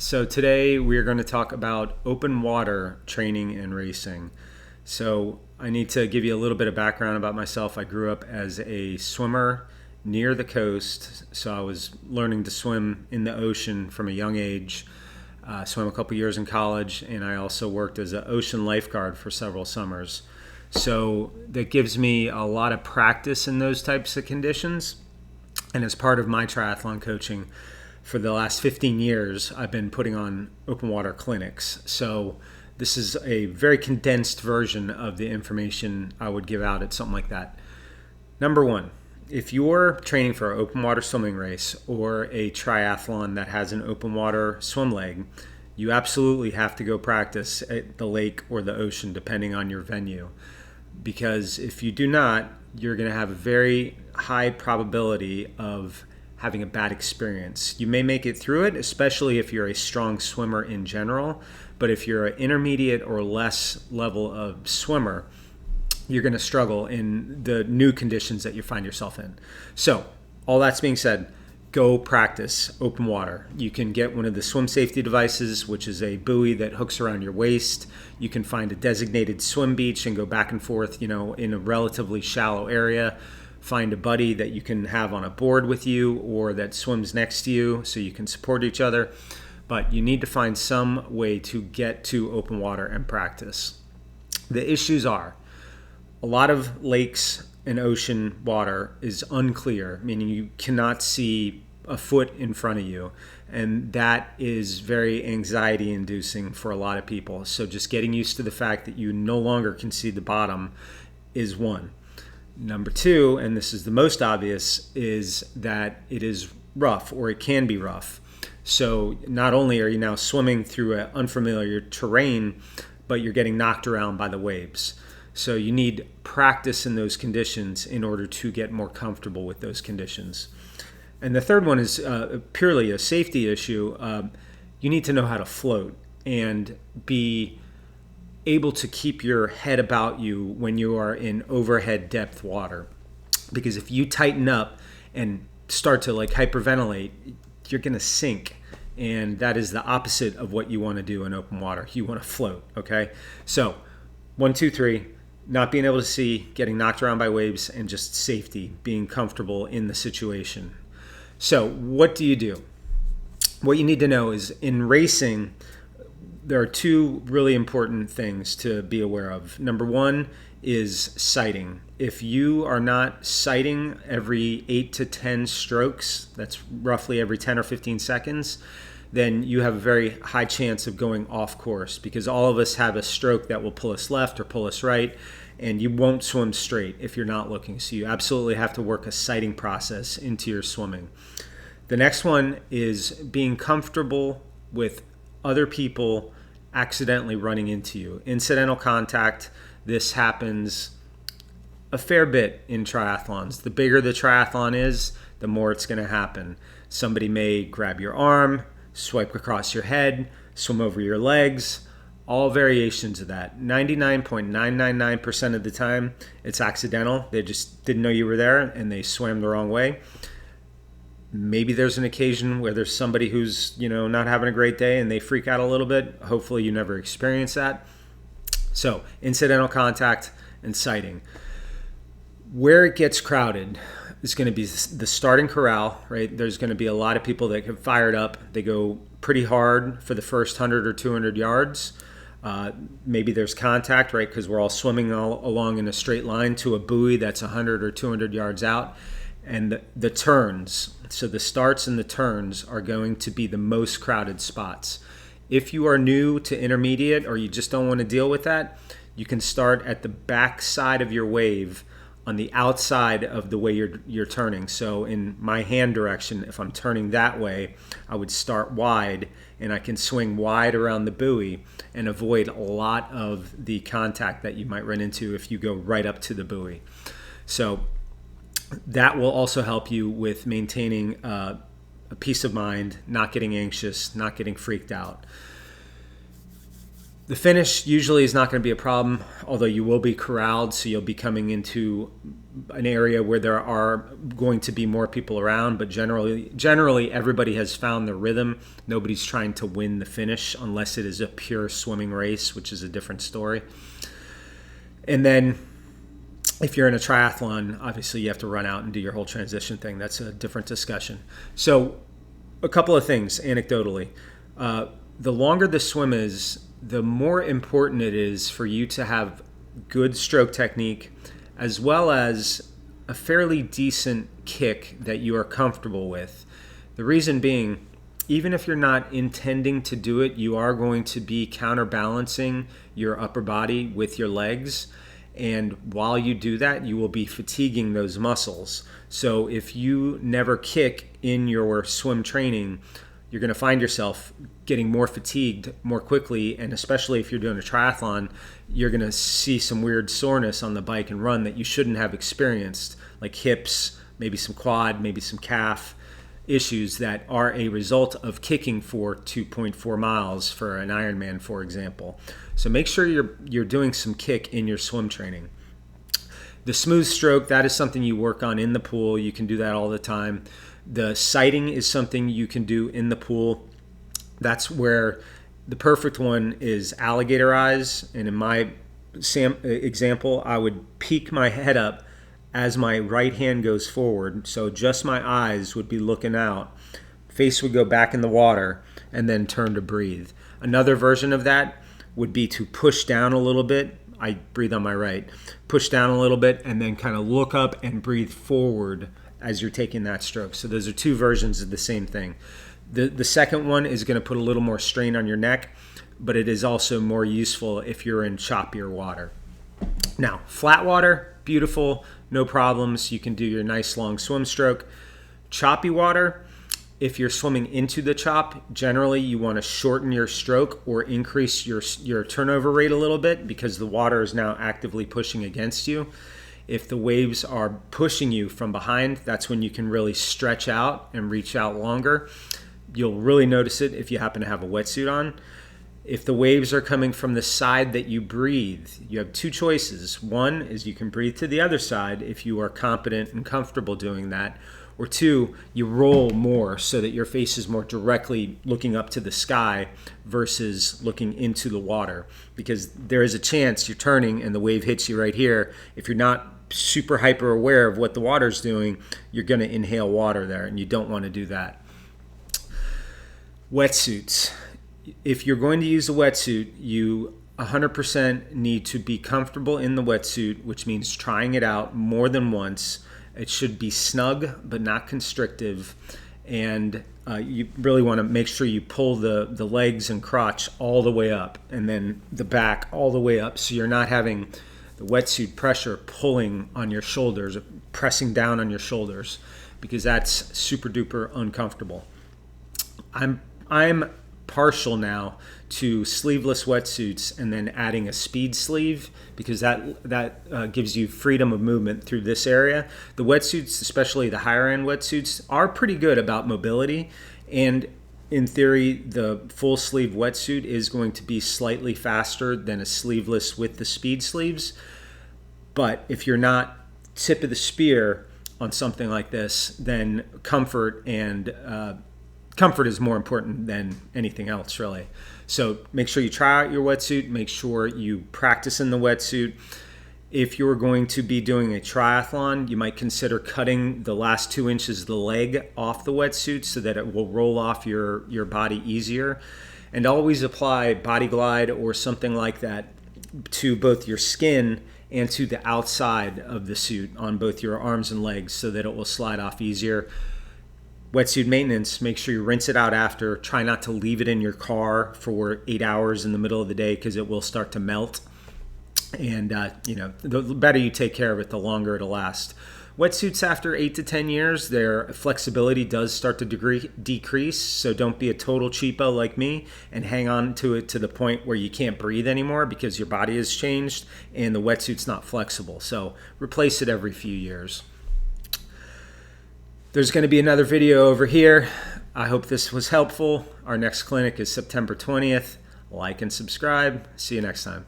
So today we're going to talk about open water training and racing. So I need to give you a little bit of background about myself. I grew up as a swimmer near the coast, so I was learning to swim in the ocean from a young age. Swam a couple years in college, and I also worked as an ocean lifeguard for several summers. So that gives me a lot of practice in those types of conditions. And as part of my triathlon coaching, for the last 15 years, I've been putting on open water clinics. So this is a very condensed version of the information I would give out at something like that. Number one, if you're training for an open water swimming race or a triathlon that has an open water swim leg, you absolutely have to go practice at the lake or the ocean, depending on your venue. Because if you do not, you're going to have a very high probability of having a bad experience. You may make it through it, especially if you're a strong swimmer in general, but if you're an intermediate or less level of swimmer, you're going to struggle in the new conditions that you find yourself in. So, all that's being said, go practice open water. You can get one of the swim safety devices, which is a buoy that hooks around your waist. You can find a designated swim beach and go back and forth, in a relatively shallow area. Find a buddy that you can have on a board with you or that swims next to you so you can support each other. But you need to find some way to get to open water and practice. The issues are a lot of lakes and ocean water is unclear, meaning you cannot see a foot in front of you. And that is very anxiety inducing for a lot of people. So just getting used to the fact that you no longer can see the bottom is one. Number two, and this is the most obvious, is that it is rough, or it can be rough. So not only are you now swimming through an unfamiliar terrain, but you're getting knocked around by the waves. So you need practice in those conditions in order to get more comfortable with those conditions. And the third one is purely a safety issue. You need to know how to float and be able to keep your head about you when you are in overhead depth water. Because if you tighten up and start to hyperventilate, you're going to sink. And that is the opposite of what you want to do in open water. You want to float, okay? So 1, 2, 3, not being able to see, getting knocked around by waves, and just safety, being comfortable in the situation. So what do you do? What you need to know is in racing, there are two really important things to be aware of. Number one is sighting. If you are not sighting every 8 to 10 strokes, that's roughly every 10 or 15 seconds, then you have a very high chance of going off course, because all of us have a stroke that will pull us left or pull us right, and you won't swim straight if you're not looking. So you absolutely have to work a sighting process into your swimming. The next one is being comfortable with other people accidentally running into you. Incidental contact, this happens a fair bit in triathlons. The bigger the triathlon is, the more it's going to happen. Somebody may grab your arm, swipe across your head, swim over your legs, all variations of that. 99.999% of the time, it's accidental. They just didn't know you were there and they swam the wrong way. Maybe there's an occasion where there's somebody who's, not having a great day and they freak out a little bit. Hopefully you never experience that. So, incidental contact and sighting. Where it gets crowded is going to be the starting corral, right? There's going to be a lot of people that get fired up. They go pretty hard for the first 100 or 200 yards. Maybe there's contact, right? Because we're all swimming all along in a straight line to a buoy that's 100 or 200 yards out. And the turns, so the starts and the turns are going to be the most crowded spots. If you are new to intermediate or you just don't want to deal with that, you can start at the back side of your wave on the outside of the way you're turning. So in my hand direction, if I'm turning that way, I would start wide and I can swing wide around the buoy and avoid a lot of the contact that you might run into if you go right up to the buoy. So that will also help you with maintaining a peace of mind, not getting anxious, not getting freaked out. The finish usually is not going to be a problem, although you will be corralled, so you'll be coming into an area where there are going to be more people around, but generally everybody has found the rhythm. Nobody's trying to win the finish unless it is a pure swimming race, which is a different story. And then if you're in a triathlon, obviously you have to run out and do your whole transition thing. That's a different discussion. So a couple of things anecdotally. The longer the swim is, the more important it is for you to have good stroke technique as well as a fairly decent kick that you are comfortable with. The reason being, even if you're not intending to do it, you are going to be counterbalancing your upper body with your legs. And while you do that, you will be fatiguing those muscles. So if you never kick in your swim training, you're going to find yourself getting more fatigued more quickly. And especially if you're doing a triathlon, you're going to see some weird soreness on the bike and run that you shouldn't have experienced, like hips, maybe some quad, maybe some calf issues that are a result of kicking for 2.4 miles for an Ironman, for example. So make sure you're doing some kick in your swim training. The smooth stroke, that is something you work on in the pool. You can do that all the time. The sighting is something you can do in the pool. That's where the perfect one is alligator eyes. And in my example, I would peek my head up as my right hand goes forward. So just my eyes would be looking out. Face would go back in the water and then turn to breathe. Another version of that would be to push down a little bit. I breathe on my right. Push down a little bit and then kind of look up and breathe forward as you're taking that stroke. So those are two versions of the same thing. The second one is going to put a little more strain on your neck, but it is also more useful if you're in choppier water. Now, flat water, beautiful, no problems. You can do your nice long swim stroke. Choppy water, if you're swimming into the chop, generally you want to shorten your stroke or increase your turnover rate a little bit because the water is now actively pushing against you. If the waves are pushing you from behind, that's when you can really stretch out and reach out longer. You'll really notice it if you happen to have a wetsuit on. If the waves are coming from the side that you breathe, you have two choices. One is you can breathe to the other side if you are competent and comfortable doing that. Or two, you roll more so that your face is more directly looking up to the sky versus looking into the water. Because there is a chance you're turning and the wave hits you right here. If you're not super hyper aware of what the water's doing, you're going to inhale water there, and you don't want to do that. Wetsuits. If you're going to use a wetsuit, you 100% need to be comfortable in the wetsuit, which means trying it out more than once. It should be snug but not constrictive, and you really want to make sure you pull the legs and crotch all the way up and then the back all the way up, so you're not having the wetsuit pressure pulling on your shoulders, pressing down on your shoulders, because that's super duper uncomfortable. I'm partial now to sleeveless wetsuits and then adding a speed sleeve because that gives you freedom of movement through this area. The wetsuits, especially the higher end wetsuits, are pretty good about mobility, and in theory the full sleeve wetsuit is going to be slightly faster than a sleeveless with the speed sleeves. But if you're not tip of the spear on something like this, then comfort is more important than anything else, really. So make sure you try out your wetsuit. Make sure you practice in the wetsuit. If you're going to be doing a triathlon, you might consider cutting the last 2 inches of the leg off the wetsuit so that it will roll off your body easier. And always apply Body Glide or something like that to both your skin and to the outside of the suit on both your arms and legs so that it will slide off easier. Wetsuit maintenance, make sure you rinse it out after. Try not to leave it in your car for 8 hours in the middle of the day because it will start to melt. And the better you take care of it, the longer it'll last. Wetsuits after 8 to 10 years, their flexibility does start to decrease, so don't be a total cheapo like me and hang on to it to the point where you can't breathe anymore because your body has changed and the wetsuit's not flexible. So replace it every few years. There's going to be another video over here. I hope this was helpful. Our next clinic is September 20th. like and subscribe. See you next time.